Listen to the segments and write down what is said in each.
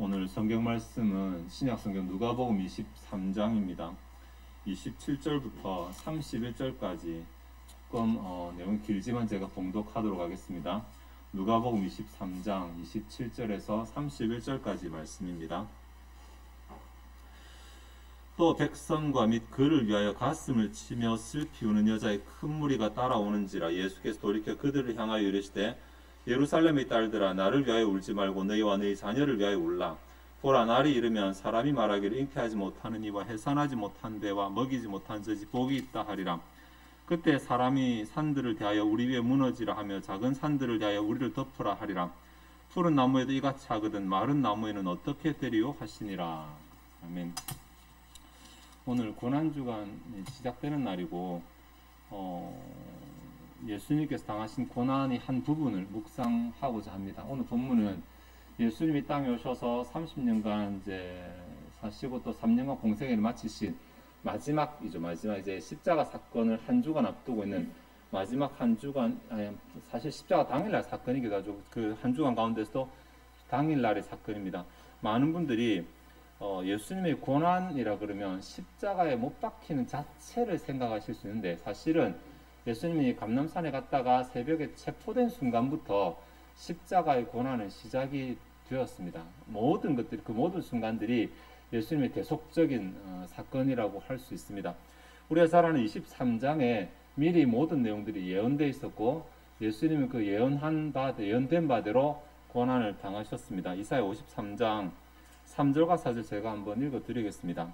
오늘 성경 말씀은 신약성경 누가복음 23장입니다. 27절부터 31절까지 조금 내용이 길지만 제가 봉독하도록 하겠습니다. 누가복음 23장 27절에서 31절까지 말씀입니다. 또 백성과 및 그를 위하여 가슴을 치며 슬피 우는 여자의 큰 무리가 따라오는지라 예수께서 돌이켜 그들을 향하여 이르시되 예루살렘의 딸들아 나를 위하여 울지 말고 너희와 너희 자녀를 위하여 울라. 보라 날이 이르면 사람이 말하기를 잉태하지 못하는 이와 해산하지 못한 배와 먹이지 못한 젖이 복이 있다 하리라. 그때 사람이 산들을 대하여 우리 위에 무너지라 하며 작은 산들을 대하여 우리를 덮으라 하리라. 푸른 나무에도 이같이 하거든 마른 나무에는 어떻게 되리요 하시니라. 아멘. 오늘 고난주간이 시작되는 날이고 예수님께서 당하신 고난의 한 부분을 묵상하고자 합니다. 오늘 본문은 예수님이 땅에 오셔서 30년간 이제 사시고 또 3년간 공생애를 마치신 마지막이죠. 마지막 이제 십자가 사건을 한 주간 앞두고 있는 마지막 한 주간, 사실 십자가 당일날 사건이기도 하죠. 그 한 주간 가운데서도 당일날의 사건입니다. 많은 분들이 예수님의 고난이라 그러면 십자가에 못 박히는 자체를 생각하실 수 있는데 사실은 예수님이 감람산에 갔다가 새벽에 체포된 순간부터 십자가의 고난은 시작이 되었습니다. 모든 것들이 그 모든 순간들이 예수님의 대속적인 사건이라고 할 수 있습니다. 우리가 잘 아는 23장에 미리 모든 내용들이 예언되어 있었고 예수님은 그 예언된 바대로 고난을 당하셨습니다. 이사야 53장 3절과 4절 제가 한번 읽어드리겠습니다.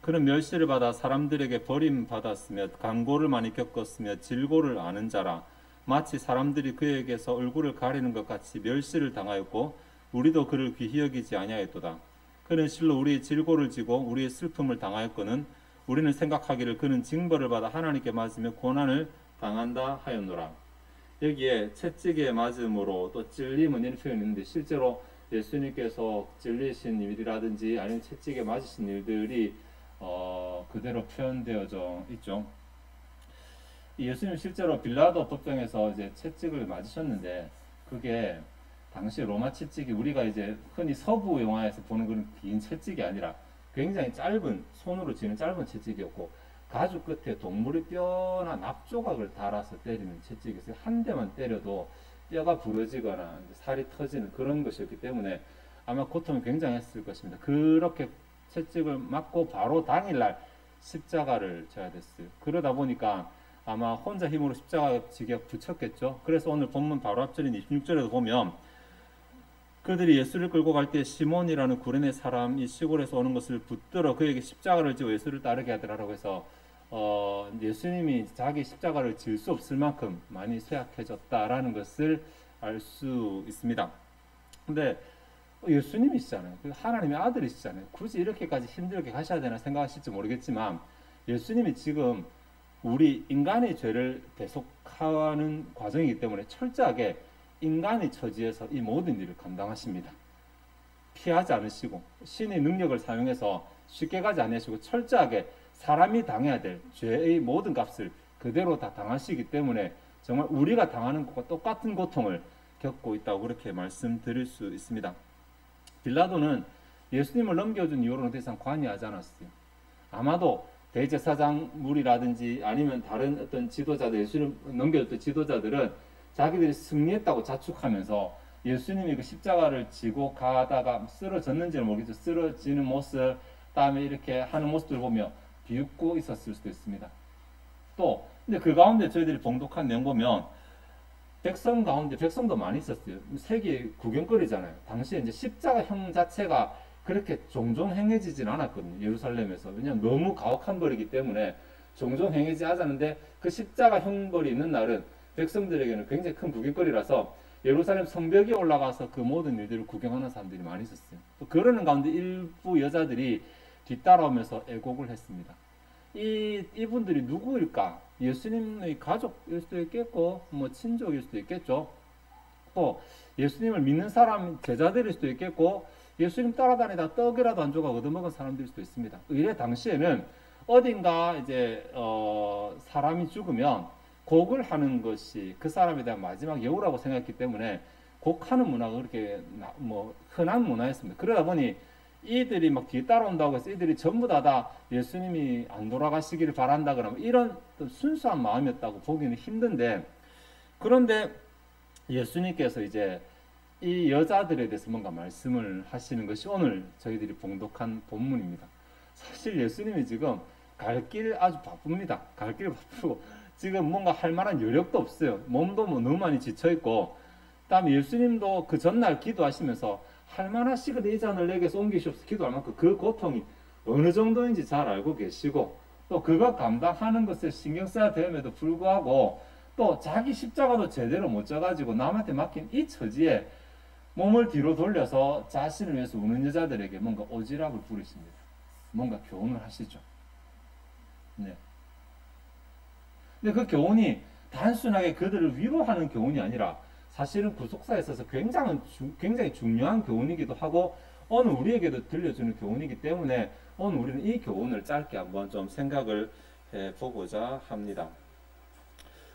그는 멸시를 받아 사람들에게 버림받았으며 간고를 많이 겪었으며 질고를 아는 자라. 마치 사람들이 그에게서 얼굴을 가리는 것 같이 멸시를 당하였고 우리도 그를 귀히 여기지 아니하였도다. 그는 실로 우리의 질고를 지고 우리의 슬픔을 당하였거늘 우리는 생각하기를 그는 징벌을 받아 하나님께 맞으며 고난을 당한다 하였노라. 여기에 채찍에 맞음으로 또 찔림은 이런 표현이 있는데 실제로 예수님께서 찔리신 일이라든지 아니면 채찍에 맞으신 일들이 그대로 표현되어져 있죠. 예수님 실제로 빌라도 법정에서 이제 채찍을 맞으셨는데 그게 당시 로마 채찍이 우리가 이제 흔히 서부 영화에서 보는 그런 긴 채찍이 아니라 굉장히 짧은 손으로 쥐는 짧은 채찍이었고 가죽 끝에 동물의 뼈나 납조각을 달아서 때리는 채찍이었어요. 한 대만 때려도 뼈가 부러지거나 살이 터지는 그런 것이었기 때문에 아마 고통이 굉장했을 것입니다. 그렇게 채찍을 맞고 바로 당일날 십자가를 져야 됐어요. 그러다 보니까 아마 혼자 힘으로 십자가 지게 붙였겠죠. 그래서 오늘 본문 바로 앞절인 26절에도 보면 그들이 예수를 끌고 갈 때 시몬이라는 구레네 사람이 시골에서 오는 것을 붙들어 그에게 십자가를 지고 예수를 따르게 하더라라고 해서 예수님이 자기 십자가를 질 수 없을 만큼 많이 쇠약해졌다라는 것을 알 수 있습니다. 근데 예수님이시잖아요. 하나님의 아들이시잖아요. 굳이 이렇게까지 힘들게 가셔야 되나 생각하실지 모르겠지만 예수님이 지금 우리 인간의 죄를 대속하는 과정이기 때문에 철저하게 인간의 처지에서 이 모든 일을 감당하십니다. 피하지 않으시고 신의 능력을 사용해서 쉽게 가지 않으시고 철저하게 사람이 당해야 될 죄의 모든 값을 그대로 다 당하시기 때문에 정말 우리가 당하는 것과 똑같은 고통을 겪고 있다고 그렇게 말씀드릴 수 있습니다. 빌라도는 예수님을 넘겨준 이후로는 더 이상 관여하지 않았어요. 아마도 대제사장물이라든지 아니면 다른 어떤 지도자들, 예수님을 넘겨줬던 지도자들은 자기들이 승리했다고 자축하면서 예수님이 그 십자가를 지고 가다가 쓰러졌는지는 모르겠죠. 쓰러지는 모습, 다음에 이렇게 하는 모습들을 보며 비웃고 있었을 수도 있습니다. 또, 근데 그 가운데 저희들이 봉독한 내용 보면 백성 가운데 백성도 많이 있었어요. 세계 구경거리잖아요. 당시에 이제 십자가형 자체가 그렇게 종종 행해지진 않았거든요. 예루살렘에서. 왜냐하면 너무 가혹한 거리기 때문에 종종 행해지 하자는데 그 십자가 형벌이 있는 날은 백성들에게는 굉장히 큰 구경거리라서 예루살렘 성벽에 올라가서 그 모든 일들을 구경하는 사람들이 많이 있었어요. 또 그러는 가운데 일부 여자들이 뒤따라오면서 애곡을 했습니다. 이분들이 누구일까? 예수님의 가족일 수도 있겠고, 친족일 수도 있겠죠. 또 예수님을 믿는 사람, 제자들일 수도 있겠고, 예수님 따라다니다 떡이라도 한 조각 얻어먹은 사람들일 수도 있습니다. 의례 당시에는 어딘가 이제 사람이 죽으면 곡을 하는 것이 그 사람에 대한 마지막 여우라고 생각했기 때문에 곡하는 문화가 그렇게 흔한 문화였습니다. 그러다 보니 이들이 막 뒤에 따라온다고 해서 이들이 전부 다 예수님이 안 돌아가시기를 바란다 그러면 이런 순수한 마음이었다고 보기는 힘든데, 그런데 예수님께서 이제 이 여자들에 대해서 뭔가 말씀을 하시는 것이 오늘 저희들이 봉독한 본문입니다. 사실 예수님이 지금 갈 길 아주 바쁩니다. 갈 길 바쁘고 지금 뭔가 할 만한 여력도 없어요. 몸도 뭐 너무 많이 지쳐있고, 그다음에 예수님도 그 전날 기도하시면서 할만하시거든 이 잔을 내게서 옮기시옵소서 기도할 만큼 그 고통이 어느 정도인지 잘 알고 계시고, 또 그거 감당하는 것에 신경 써야 됨에도 불구하고 또 자기 십자가도 제대로 못 져가지고 남한테 맡긴 이 처지에 몸을 뒤로 돌려서 자신을 위해서 우는 여자들에게 뭔가 오지랖을 부리십니다. 뭔가 교훈을 하시죠. 네. 근데 그 교훈이 단순하게 그들을 위로하는 교훈이 아니라 사실은 구속사에 있어서 굉장히 중요한 교훈이기도 하고 오늘 우리에게도 들려주는 교훈이기 때문에 오늘 우리는 이 교훈을 짧게 한번 좀 생각을 해보고자 합니다.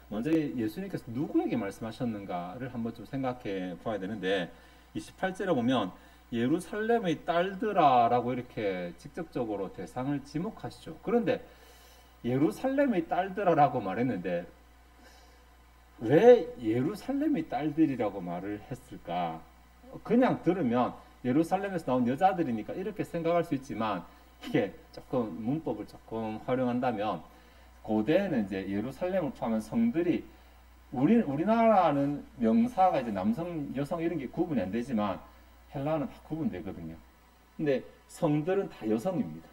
먼저 예수님께서 누구에게 말씀하셨는가를 한번 좀 생각해 봐야 되는데, 28절에 보면 예루살렘의 딸들아라고 이렇게 직접적으로 대상을 지목하시죠. 그런데 예루살렘의 딸들아라고 말했는데 왜 예루살렘의 딸들이라고 말을 했을까? 그냥 들으면 예루살렘에서 나온 여자들이니까 이렇게 생각할 수 있지만, 이게 조금 문법을 조금 활용한다면 고대에는 이제 예루살렘을 포함한 성들이 우리나라는 명사가 이제 남성, 여성 이런 게 구분이 안 되지만 헬라어는 다 구분되거든요. 근데 성들은 다 여성입니다.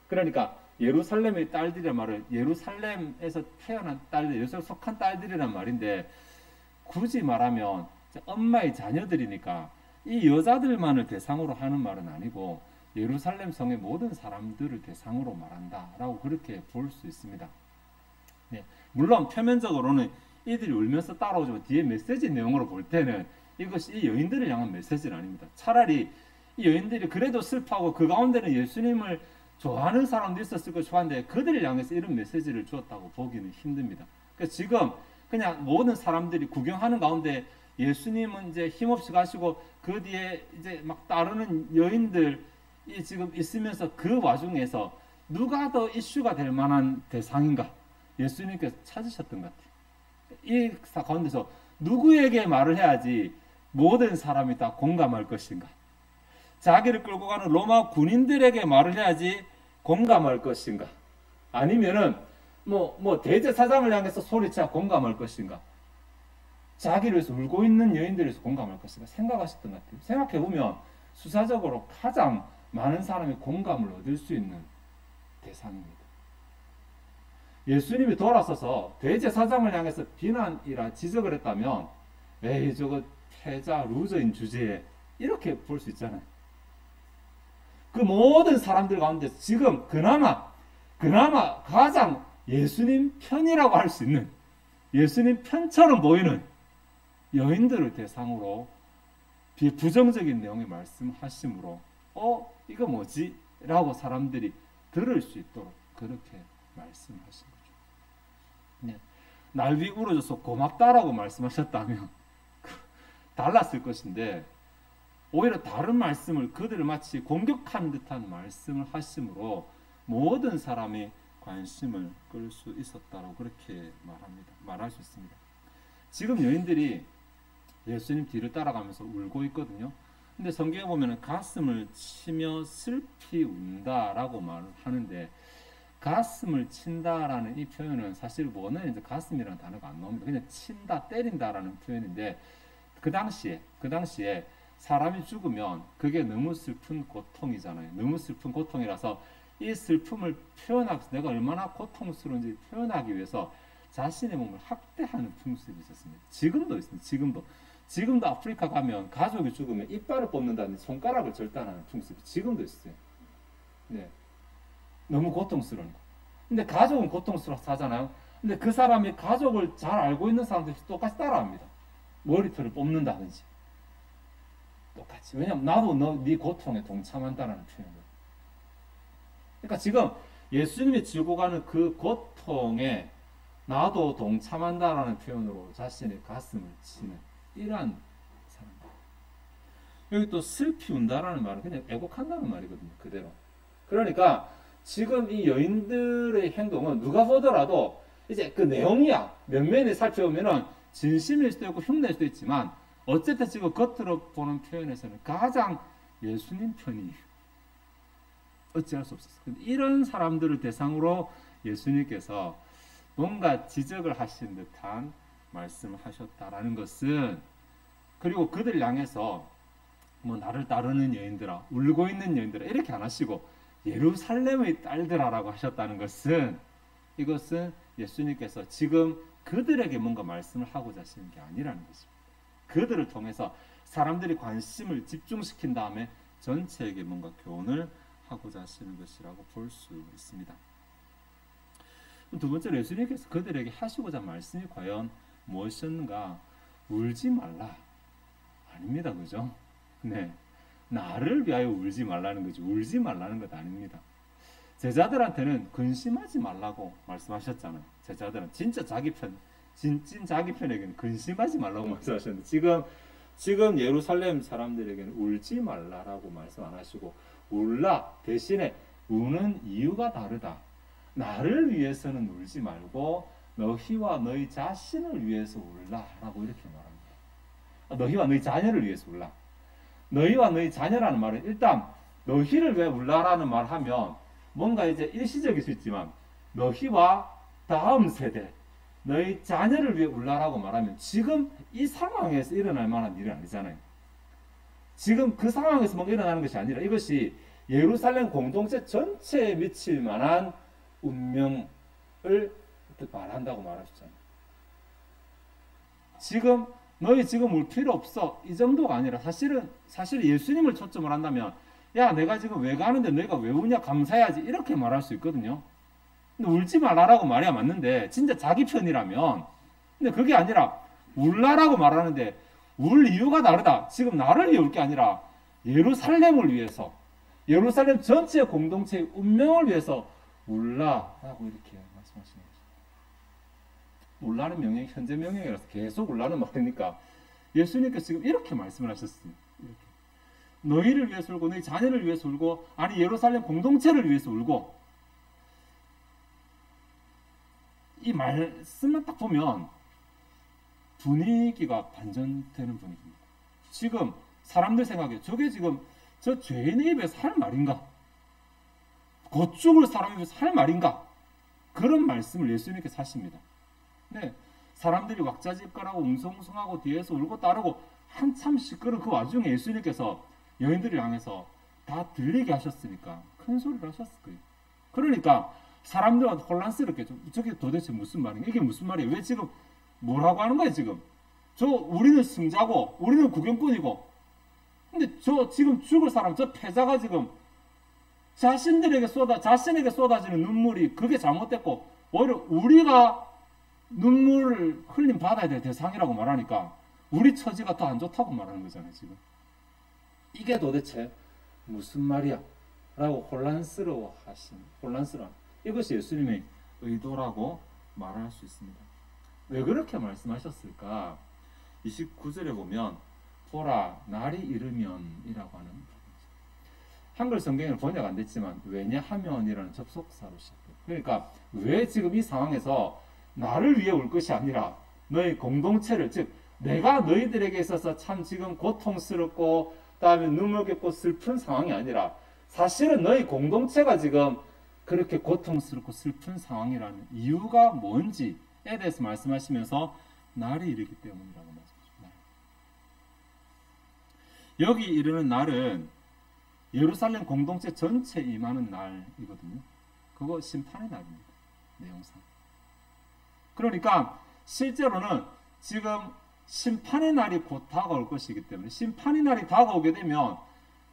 그러니까 예루살렘의 딸들이란 말을 예루살렘에서 태어난 딸들, 예루살렘 속한 딸들이란 말인데, 굳이 말하면 엄마의 자녀들이니까 이 여자들만을 대상으로 하는 말은 아니고 예루살렘 성의 모든 사람들을 대상으로 말한다라고 그렇게 볼 수 있습니다. 네, 물론 표면적으로는 이들이 울면서 따라오지만 뒤에 메시지 내용으로 볼 때는 이것이 이 여인들을 향한 메시지는 아닙니다. 차라리 이 여인들이 그래도 슬퍼하고 그 가운데는 예수님을 좋아하는 사람도 있었을 것이고 한데 그들을 향해서 이런 메시지를 주었다고 보기는 힘듭니다. 그러니까 지금 그냥 모든 사람들이 구경하는 가운데 예수님은 이제 힘없이 가시고 그 뒤에 이제 막 따르는 여인들이 지금 있으면서 그 와중에서 누가 더 이슈가 될 만한 대상인가 예수님께서 찾으셨던 것 같아요. 이 가운데서 누구에게 말을 해야지 모든 사람이 다 공감할 것인가? 자기를 끌고 가는 로마 군인들에게 말을 해야지 공감할 것인가? 아니면은 뭐 대제사장을 향해서 소리쳐 공감할 것인가? 자기를 위해서 울고 있는 여인들에 대해서 공감할 것인가? 생각하셨던 것 같아요. 생각해보면 수사적으로 가장 많은 사람이 공감을 얻을 수 있는 대상입니다. 예수님이 돌아서서 대제사장을 향해서 비난이라 지적을 했다면 에이 저거 패자 루저인 주제에 이렇게 볼 수 있잖아요. 그 모든 사람들 가운데 지금 그나마 가장 예수님 편이라고 할 수 있는, 예수님 편처럼 보이는 여인들을 대상으로 부정적인 내용의 말씀하심으로 이거 뭐지? 라고 사람들이 들을 수 있도록 그렇게 말씀하신 거죠. 네. 날 위 울어줘서 고맙다라고 말씀하셨다면 달랐을 것인데 오히려 다른 말씀을 그들을 마치 공격한 듯한 말씀을 하심으로 모든 사람이 관심을 끌 수 있었다고 그렇게 말할 수 있습니다. 지금 여인들이 예수님 뒤를 따라가면서 울고 있거든요. 근데 성경에 보면 가슴을 치며 슬피 운다라고 말을 하는데, 가슴을 친다라는 이 표현은 사실 원어는 이제 가슴이라는 단어가 안 나옵니다. 그냥 친다, 때린다라는 표현인데 그 당시에 사람이 죽으면 그게 너무 슬픈 고통이잖아요. 너무 슬픈 고통이라서 이 슬픔을 표현하기 위해서 내가 얼마나 고통스러운지 표현하기 위해서 자신의 몸을 학대하는 풍습이 있었습니다. 지금도 있습니다. 지금도 아프리카 가면 가족이 죽으면 이빨을 뽑는다는 손가락을 절단하는 풍습이 지금도 있어요. 네. 너무 고통스러운 거. 근데 가족은 고통스러워서 하잖아요. 근데 그 사람이 가족을 잘 알고 있는 사람들이 똑같이 따라합니다. 머리털을 뽑는다든지. 똑같이. 왜냐면 나도 네 고통에 동참한다는 표현이에요. 그러니까 지금 예수님이 지고 가는 그 고통에 나도 동참한다라는 표현으로 자신의 가슴을 치는 이러한 사람입니다. 여기 또 슬피 운다라는 말은 그냥 애곡한다는 말이거든요. 그대로. 그러니까 지금 이 여인들의 행동은 누가 보더라도 이제 그 내용이야. 면면히 살펴보면은 진심일 수도 있고 흉내일 수도 있지만 어쨌든 지금 겉으로 보는 표현에서는 가장 예수님 편이 어찌할 수 없었어요. 근데 이런 사람들을 대상으로 예수님께서 뭔가 지적을 하신 듯한 말씀을 하셨다라는 것은, 그리고 그들 향해서 뭐 나를 따르는 여인들아, 울고 있는 여인들아 이렇게 안 하시고 예루살렘의 딸들아라고 하셨다는 것은, 이것은 예수님께서 지금 그들에게 뭔가 말씀을 하고자 하시는 게 아니라는 것입니다. 그들을 통해서 사람들이 관심을 집중시킨 다음에 전체에게 뭔가 교훈을 하고자 하시는 것이라고 볼 수 있습니다. 두 번째로 예수님께서 그들에게 하시고자 말씀이 과연 무엇이었는가? 울지 말라. 아닙니다. 그죠? 네. 나를 위하여 울지 말라는 거지, 울지 말라는 것 아닙니다. 제자들한테는 근심하지 말라고 말씀하셨잖아요. 제자들은 진짜 자기 편, 진 자기 편에게는 근심하지 말라고 말씀하셨는데, 지금 예루살렘 사람들에게는 울지 말라라고 말씀 안 하시고 울라 대신에 우는 이유가 다르다. 나를 위해서는 울지 말고 너희와 너희 자신을 위해서 울라라고 이렇게 말합니다. 너희와 너희 자녀를 위해서 울라. 너희와 너희 자녀라는 말은 일단 너희를 왜 울라라는 말을 하면 뭔가 이제 일시적일 수 있지만, 너희와 다음 세대 너희 자녀를 위해 울라라고 말하면 지금 이 상황에서 일어날 만한 일이 아니잖아요. 지금 그 상황에서 뭔가 일어나는 것이 아니라 이것이 예루살렘 공동체 전체에 미칠 만한 운명을 말한다고 말하셨잖아요. 지금 너희 지금 울 필요 없어, 이 정도가 아니라 사실 예수님을 초점을 한다면, 야 내가 지금 왜 가는데 너희가 왜 우냐, 감사해야지, 이렇게 말할 수 있거든요. 근데 울지 말라라고 말해야 맞는데 진짜 자기 편이라면, 근데 그게 아니라 울라라고 말하는데 울 이유가 다르다. 지금 나를 위해 울 게 아니라 예루살렘을 위해서, 예루살렘 전체 공동체의 운명을 위해서 울라라고 이렇게 말씀하시는 거죠. 울라는 명령, 현재 명령이라서 계속 울라는 말이니까 예수님께서 지금 이렇게 말씀을 하셨어요. 이렇게. 너희를 위해서 울고 너희 자녀를 위해서 울고, 아니 예루살렘 공동체를 위해서 울고. 이 말씀만 딱 보면 분위기가 반전되는 분위기입니다. 지금 사람들 생각에 저게 지금 저 죄인의 입에서 할 말인가? 곧 죽을 사람의 입에서 할 말인가? 그런 말씀을 예수님께서 하십니다. 네, 사람들이 왁자지껄하고 웅성웅성하고 뒤에서 울고 따르고 한참 시끄러운 그 와중에 예수님께서 여인들을 향해서 다 들리게 하셨으니까 큰 소리를 하셨을 거예요. 그러니까 사람들은 혼란스럽게 저게 도대체 무슨 말인가? 이게 무슨 말이에요? 왜 지금 뭐라고 하는 거예요 지금? 우리는 승자고 우리는 구경꾼이고, 근데 저 지금 죽을 사람, 저 패자가 지금 자신에게 쏟아지는 눈물이 그게 잘못됐고 오히려 우리가 눈물을 흘림 받아야 될 대상이라고 말하니까 우리 처지가 더 안 좋다고 말하는 거잖아요 지금. 이게 도대체 무슨 말이야? 라고 혼란스러워. 이것이 예수님의 의도라고 말할 수 있습니다. 왜 그렇게 말씀하셨을까? 29절에 보면 보라 날이 이르면 이라고 하는, 한글 성경에는 번역 안 됐지만 왜냐하면이라는 접속사로 시작해요. 그러니까 왜 지금 이 상황에서 나를 위해 울 것이 아니라 너희 공동체를, 즉 내가 너희들에게 있어서 참 지금 고통스럽고 그다음에 눈물겹고 슬픈 상황이 아니라 사실은 너희 공동체가 지금 그렇게 고통스럽고 슬픈 상황이라는 이유가 뭔지에 대해서 말씀하시면서 날이 이르기 때문이라고 말씀하십니다. 여기 이르는 날은 예루살렘 공동체 전체에 임하는 날이거든요. 그거 심판의 날입니다. 내용상. 그러니까 실제로는 지금 심판의 날이 곧 다가올 것이기 때문에, 심판의 날이 다가오게 되면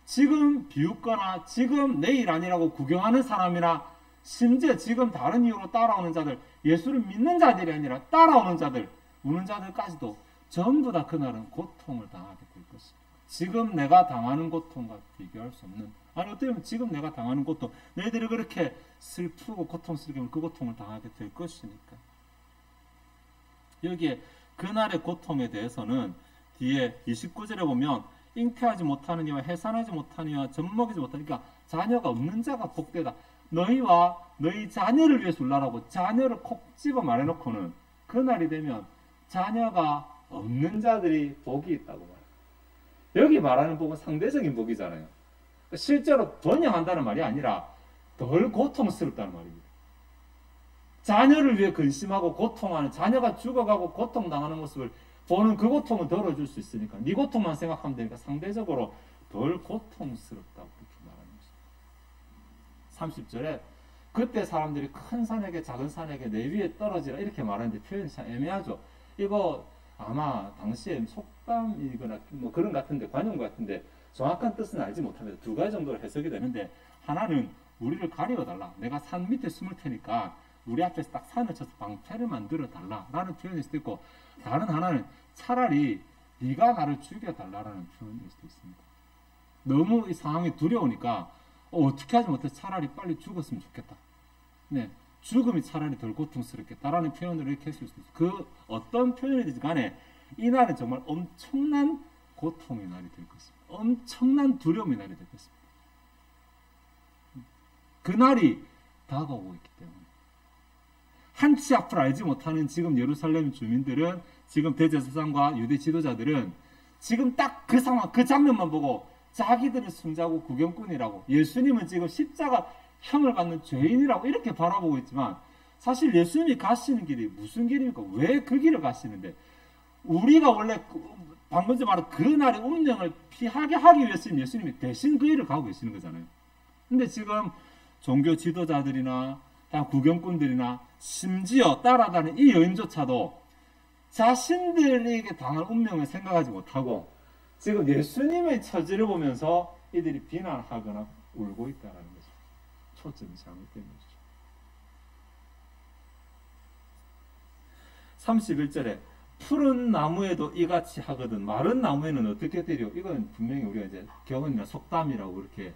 지금 비웃거나 지금 내일 아니라고 구경하는 사람이나 심지어 지금 다른 이유로 따라오는 자들, 예수를 믿는 자들이 아니라 따라오는 자들, 우는 자들까지도 전부 다 그날은 고통을 당하게 될 것입니다. 지금 내가 당하는 고통과 비교할 수 없는, 아니 어떻게 보면 지금 내가 당하는 고통, 너희들이 그렇게 슬프고 고통스럽게 그 고통을 당하게 될 것이니까. 여기에 그날의 고통에 대해서는 뒤에 29절에 보면 잉태하지 못하는 이와 해산하지 못하는 이와 젖먹이지 못하니까 자녀가 없는 자가 복되다. 너희와 너희 자녀를 위해서 울라라고 자녀를 콕 집어 말해놓고는 그날이 되면 자녀가 없는 자들이 복이 있다고 말해요. 여기 말하는 복은 상대적인 복이잖아요. 실제로 번영한다는 말이 아니라 덜 고통스럽다는 말입니다. 자녀를 위해 근심하고 고통하는, 자녀가 죽어가고 고통당하는 모습을 보는 그 고통은 덜어줄 수 있으니까 네 고통만 생각하면 되니까 상대적으로 덜 고통스럽다고 그렇게 말하는 것입니다. 30절에 그때 사람들이 큰 산에게 작은 산에게 내 위에 떨어지라 이렇게 말하는데 표현이 참 애매하죠. 이거 아마 당시에 속담이거나 뭐 그런 같은데 관용 같은데 정확한 뜻은 알지 못합니다. 두 가지 정도로 해석이 되는데 하나는 우리를 가려달라. 내가 산 밑에 숨을 테니까 우리 앞에서 딱 산을 쳐서 방패를 만들어 달라라는 표현일 수도 있고 다른 하나는 차라리 네가 나를 죽여달라라는 표현일 수도 있습니다. 너무 이 상황이 두려우니까 어떻게 하지 못해 차라리 빨리 죽었으면 좋겠다. 네, 죽음이 차라리 덜 고통스럽겠다라는 표현으로 이렇게 했을 수도 있어요. 그 어떤 표현이든지 간에 이 날은 정말 엄청난 고통의 날이 될 것입니다. 엄청난 두려움의 날이 될 것입니다. 그 날이 다가오고 있기 때문에 한치 앞을 알지 못하는 지금 예루살렘 주민들은 지금 대제사장과 유대 지도자들은 지금 딱 그 상황, 그 장면만 보고 자기들은 승자고 구경꾼이라고 예수님은 지금 십자가 형을 받는 죄인이라고 이렇게 바라보고 있지만 사실 예수님이 가시는 길이 무슨 길입니까? 왜 그 길을 가시는데 우리가 원래 방금 전에 말한 그날의 운명을 피하게 하기 위해서는 예수님이 대신 그 길을 가고 계시는 거잖아요. 근데 지금 종교 지도자들이나 구경꾼들이나 심지어 따라다니는 이 여인조차도 자신들에게 당할 운명을 생각하지 못하고 지금 예수님의 처지를 보면서 이들이 비난하거나 울고 있다는 거죠. 초점이 잘못된 것이죠. 31절에 푸른 나무에도 이같이 하거든 마른 나무에는 어떻게 되려? 이건 분명히 우리가 이제 경언이나 속담이라고 이렇게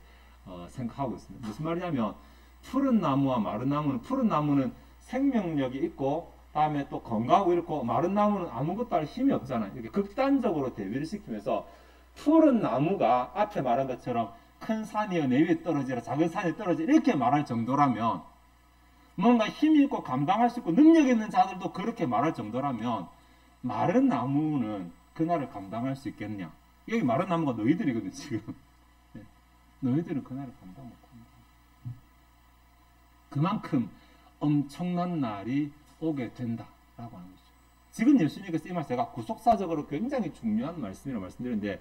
생각하고 있습니다. 무슨 말이냐면 푸른 나무와 마른 나무는 푸른 나무는 생명력이 있고 다음에 또 건강하고 이렇고 마른 나무는 아무것도 할 힘이 없잖아요. 이렇게 극단적으로 대비를 시키면서 푸른 나무가 앞에 말한 것처럼 큰 산이여 내 위에 떨어지라 작은 산에 떨어지라 이렇게 말할 정도라면 뭔가 힘이 있고 감당할 수 있고 능력 있는 자들도 그렇게 말할 정도라면 마른 나무는 그날을 감당할 수 있겠냐? 여기 마른 나무가 너희들이거든 지금. 네. 너희들은 그날을 감당 못합니다. 그만큼 엄청난 날이 오게 된다라고 하는 거죠. 지금 예수님께서 이 말씀 제가 구속사적으로 굉장히 중요한 말씀이라고 말씀드렸는데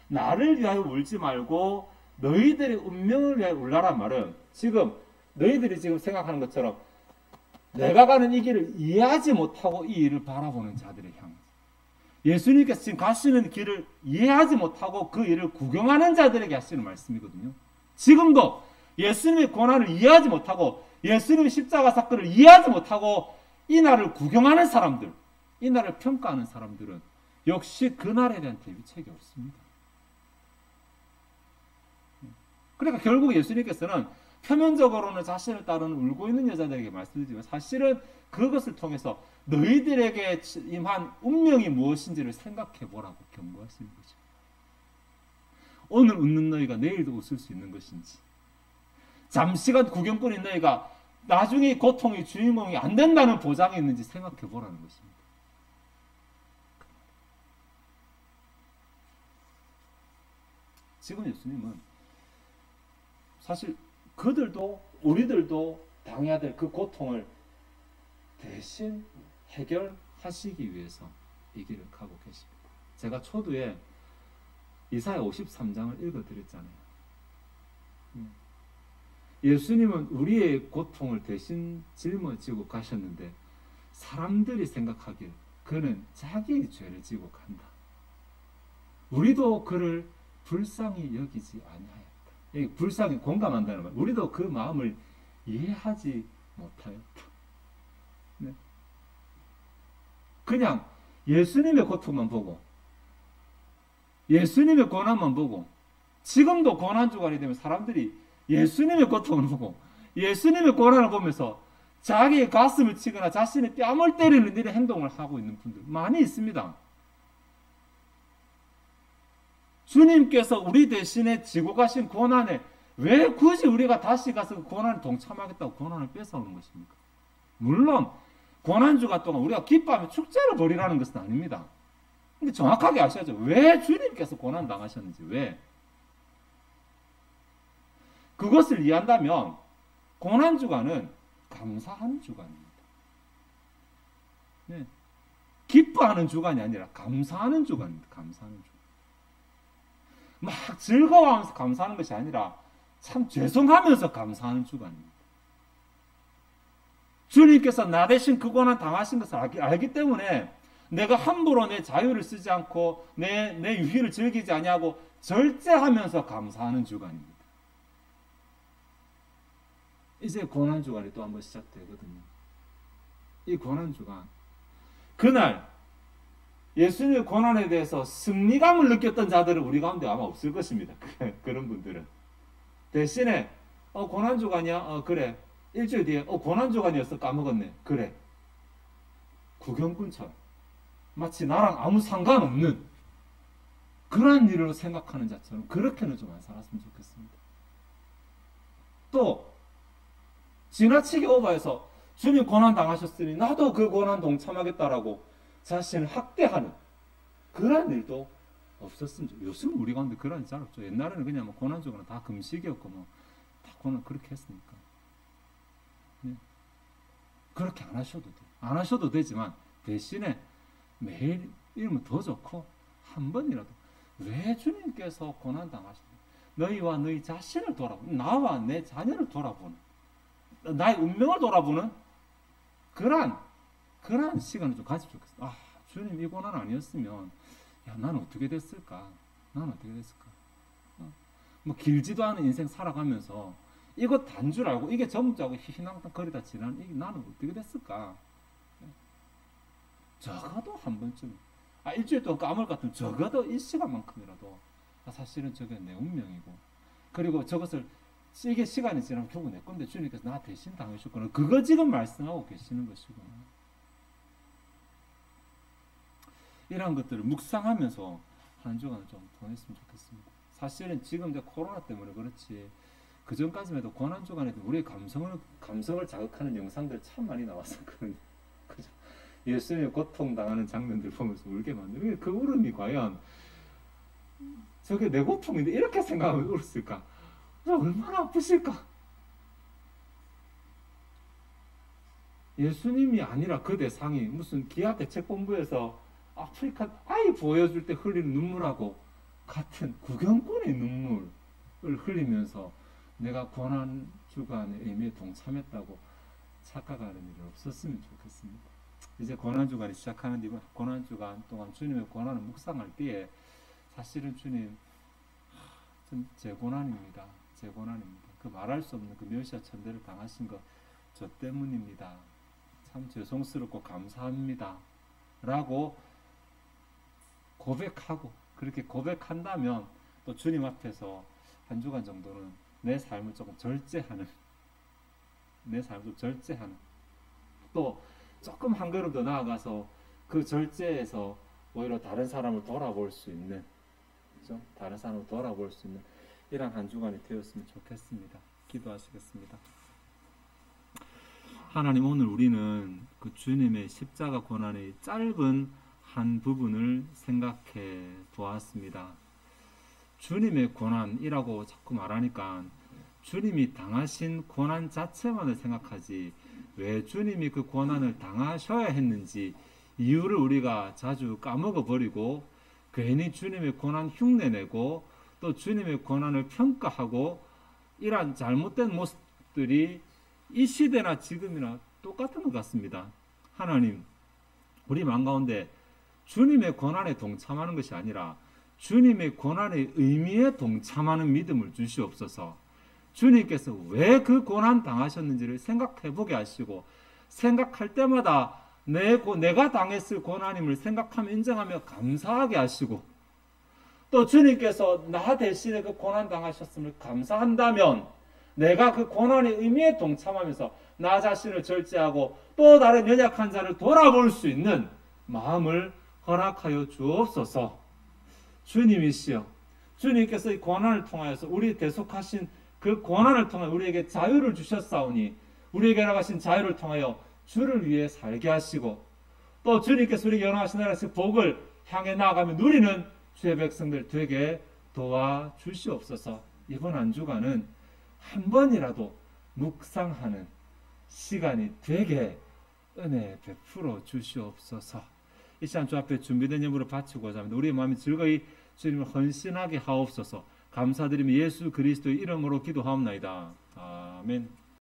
나를 위하여 울지 말고 너희들의 운명을 위하여 울라란 말은 지금 너희들이 지금 생각하는 것처럼 내가 가는 이 길을 이해하지 못하고 이 일을 바라보는 자들의 향. 예수님께서 지금 가시는 길을 이해하지 못하고 그 일을 구경하는 자들에게 하시는 말씀이거든요. 지금도 예수님의 고난을 이해하지 못하고 예수님의 십자가 사건을 이해하지 못하고 이 날을 구경하는 사람들, 이 날을 평가하는 사람들은 역시 그 날에 대한 대비책이 없습니다. 그러니까 결국 예수님께서는 표면적으로는 자신을 따르는 울고 있는 여자들에게 말씀드리지만 사실은 그것을 통해서 너희들에게 임한 운명이 무엇인지를 생각해 보라고 경고하시는 거죠. 오늘 웃는 너희가 내일도 웃을 수 있는 것인지 잠시간 구경꾼인 너희가 나중에 고통의 주인공이 안 된다는 보장이 있는지 생각해 보라는 것입니다. 지금 예수님은 사실 그들도 우리들도 당해야 될 그 고통을 대신 해결하시기 위해서 이 길을 가고 계십니다. 제가 초두에 이사야 53장을 읽어드렸잖아요. 예수님은 우리의 고통을 대신 짊어지고 가셨는데 사람들이 생각하길 그는 자기의 죄를 지고 간다. 우리도 그를 불쌍히 여기지 아니하였다. 불쌍히 공감한다는 말. 우리도 그 마음을 이해하지 못하였다. 네. 그냥 예수님의 고통만 보고 예수님의 고난만 보고 지금도 고난주간이 되면 사람들이 예수님의 고통을 보고 예수님의 고난을 보면서 자기의 가슴을 치거나 자신의 뺨을 때리는 일의 행동을 하고 있는 분들 많이 있습니다. 주님께서 우리 대신에 지고 가신 고난에 왜 굳이 우리가 다시 가서 그 고난에 동참하겠다고 고난을 뺏어오는 것입니까? 물론 고난주가 동안 우리가 기뻐하며 축제를 벌이라는 것은 아닙니다. 근데 정확하게 아셔야죠. 왜 주님께서 고난 당하셨는지. 왜? 그것을 이해한다면 고난주간은 감사하는 주간입니다. 네. 기뻐하는 주간이 아니라 감사하는 주간입니다. 감사하는 주간. 막 즐거워하면서 감사하는 것이 아니라 참 죄송하면서 감사하는 주간입니다. 주님께서 나 대신 그 고난 당하신 것을 알기 때문에 내가 함부로 내 자유를 쓰지 않고 내 유희를 즐기지 아니하고 절제하면서 감사하는 주간입니다. 이제 고난주간이 또 한번 시작되거든요. 이 고난주간, 그날 예수님의 고난에 대해서 승리감을 느꼈던 자들은 우리 가운데 아마 없을 것입니다. 그런 분들은. 대신에 고난주간이야? 그래. 일주일 뒤에 고난주간이었어? 까먹었네. 그래. 구경꾼처럼 마치 나랑 아무 상관없는 그런 일로 생각하는 자처럼 그렇게는 좀 안 살았으면 좋겠습니다. 또 지나치게 오버해서 주님 고난 당하셨으니 나도 그 고난 동참하겠다라고 자신을 학대하는 그런 일도 없었으면 좋겠어요. 요즘 우리 가운데 그런 일 잘 없죠. 옛날에는 그냥 뭐 고난주간은 다 금식이었고 뭐 다 고난 그렇게 했으니까. 네. 그렇게 안 하셔도 돼요. 안 하셔도 되지만 대신에 매일 이러면 더 좋고 한 번이라도 왜 주님께서 고난 당하셨나? 너희와 너희 자신을 돌아보는, 나와 내 자녀를 돌아보는, 나의 운명을 돌아보는 그러한 시간을 좀 가지면 좋겠어요. 아, 주님 이 고난 아니었으면 야, 나는 어떻게 됐을까? 뭐 길지도 않은 인생 살아가면서 이거 단 줄 알고 이게 전부 줄 알고 희희낙낙거리다 지나는 이게 나는 어떻게 됐을까? 적어도 한 번쯤, 일주일 동안 까먹을 것 같으면 적어도 1시간만큼이라도 사실은 저게 내 운명이고, 그리고 저것을 이게 시간이 지나면 결국 내 건데 주님께서 나 대신 당하셨구나. 그거 지금 말씀하고 계시는 것이구나. 이런 것들을 묵상하면서 한 주간을 좀 보냈으면 좋겠습니다. 사실은 지금 이제 코로나 때문에 그렇지 그 전까지만 해도 고난주간에도 우리의 감성을 자극하는 영상들 참 많이 나왔었거든요. 그죠? 예수님의 고통당하는 장면들 보면서 울게 만드는 그 울음이 과연 저게 내 고통인데 이렇게 생각하면 울었을까? 얼마나 아프실까? 예수님이 아니라 그 대상이 무슨 기아 대책본부에서 아프리카 아이 보여줄 때 흘리는 눈물하고 같은 구경꾼의 눈물을 흘리면서 내가 고난주간의 의미에 동참했다고 착각하는 일이 없었으면 좋겠습니다. 이제 고난주간이 시작하는 이번 고난주간 동안 주님의 고난을 묵상할 때에 사실은 주님 제 고난입니다. 그 말할 수 없는 그 멸시와 천대를 당하신 것 저 때문입니다. 참 죄송스럽고 감사합니다. 라고 고백하고 그렇게 고백한다면 또 주님 앞에서 한 주간 정도는 내 삶을 조금 절제하는 또 조금 한 걸음 더 나아가서 그 절제에서 오히려 다른 사람을 돌아볼 수 있는, 그죠? 다른 사람을 돌아볼 수 있는 이런 한 주간이 되었으면 좋겠습니다. 기도하시겠습니다. 하나님, 오늘 우리는 그 주님의 십자가 고난의 짧은 한 부분을 생각해 보았습니다. 주님의 고난이라고 자꾸 말하니까 주님이 당하신 고난 자체만을 생각하지 왜 주님이 그 고난을 당하셔야 했는지 이유를 우리가 자주 까먹어 버리고 괜히 주님의 고난 흉내내고 또 주님의 고난을 평가하고 이러한 잘못된 모습들이 이 시대나 지금이나 똑같은 것 같습니다. 하나님, 우리 마음 가운데 주님의 고난에 동참하는 것이 아니라 주님의 고난의 의미에 동참하는 믿음을 주시옵소서. 주님께서 왜 그 고난 당하셨는지를 생각해 보게 하시고 생각할 때마다 내가 당했을 고난임을 생각하며 인정하며 감사하게 하시고 또 주님께서 나 대신에 그 고난 당하셨음을 감사한다면 내가 그 고난의 의미에 동참하면서 나 자신을 절제하고 또 다른 연약한 자를 돌아볼 수 있는 마음을 허락하여 주옵소서. 주님이시여, 주님께서 이 고난을 통하여서 우리 대속하신 그 고난을 통해 우리에게 자유를 주셨사오니 우리에게 나가신 자유를 통하여 주를 위해 살게 하시고 또 주님께서 우리에게 연하신 나라에서 복을 향해 나아가며 누리는 주의 백성들 되게 도와주시옵소서. 이번 한 주간은 한 번이라도 묵상하는 시간이 되게 은혜 베풀어 주시옵소서. 이 시간 주 앞에 준비된 예물을 바치고자 합니다. 우리의 마음이 즐거이 주님을 헌신하게 하옵소서. 감사드리며 예수 그리스도의 이름으로 기도하옵나이다. 아멘.